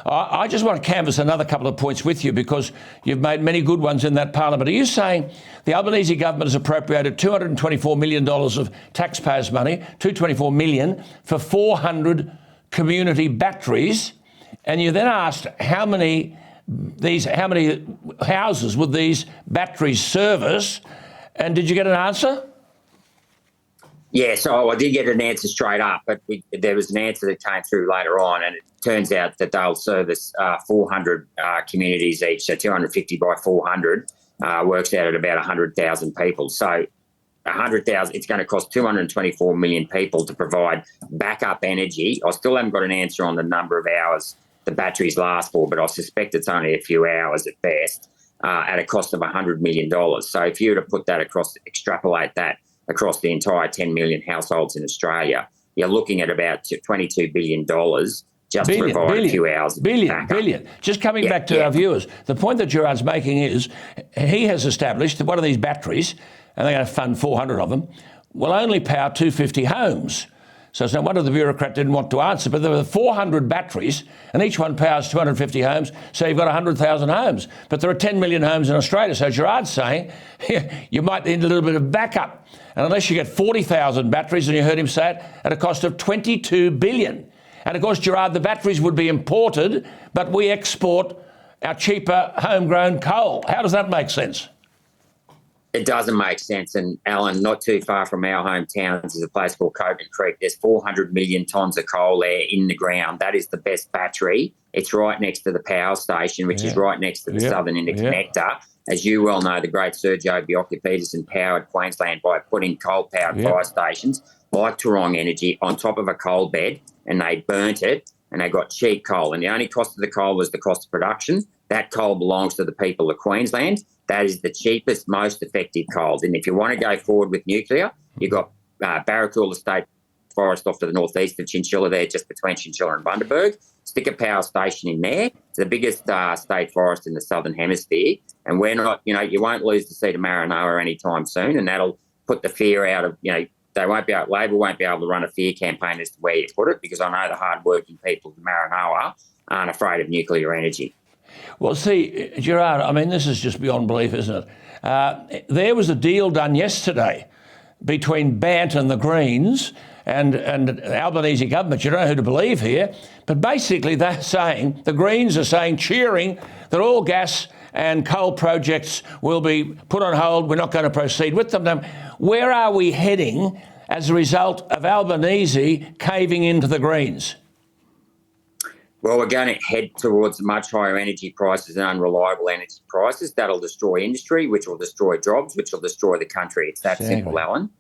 I just want to canvass another couple of points with you because you've made many good ones in that parliament. Are you saying the Albanese government has appropriated $224 million of taxpayers' money, $224 million, for 400 community batteries, and you then asked how many houses would these batteries service, and did you get an answer? Yeah, so I did get an answer straight up, but there was an answer that came through later on, and it turns out that they'll service 400 communities each, so 250 by 400 works out at about 100,000 people. So 100,000, it's going to cost 224 million people to provide backup energy. I still haven't got an answer on the number of hours the batteries last for, but I suspect it's only a few hours at best, at a cost of $100 million. So if you were to put that across, extrapolate that across the entire 10 million households in Australia, you're looking at about $22 billion just to provide a few hours. Billion. Just coming back to our viewers, the point that Gerard's making is he has established that one of these batteries, and they're going to fund 400 of them, will only power 250 homes. So it's no wonder the bureaucrat didn't want to answer, but there were 400 batteries and each one powers 250 homes, so you've got 100,000 homes. But there are 10 million homes in Australia, so Gerard's saying you might need a little bit of backup. And unless you get 40,000 batteries, and you heard him say it, at a cost of $22 billion. And of course, Gerard, the batteries would be imported, but we export our cheaper homegrown coal. How does that make sense? It doesn't make sense. And Alan, not too far from our hometowns is a place called Coburn Creek. There's 400 million tonnes of coal there in the ground. That is the best battery. It's right next to the power station, which is right next to the Southern Interconnector. As you well know, the great Sergio Bjorka-Peterson powered Queensland by putting coal-powered fire stations like Turong Energy on top of a coal bed, and they burnt it and they got cheap coal. And the only cost of the coal was the cost of production. That coal belongs to the people of Queensland. That is the cheapest, most effective coal. And if you want to go forward with nuclear, you've got Barracool State Forest off to the northeast of Chinchilla there, just between Chinchilla and Bundaberg. Stick a power station in there. It's the biggest state forest in the southern hemisphere. And we're not, you won't lose the seat of Maranoa anytime soon. And that'll put the fear out of, Labor won't be able to run a fear campaign as to where you put it, because I know the hard-working people of Maranoa aren't afraid of nuclear energy. Well, see, Gerard, I mean, this is just beyond belief, isn't it? There was a deal done yesterday between Bant and the Greens and the Albanese government. You don't know who to believe here, but basically they're saying, the Greens are saying, cheering, that all gas and coal projects will be put on hold. We're not going to proceed with them. Now, where are we heading as a result of Albanese caving into the Greens? Well, we're going to head towards much higher energy prices and unreliable energy prices. That'll destroy industry, which will destroy jobs, which will destroy the country. It's that simple, Alan.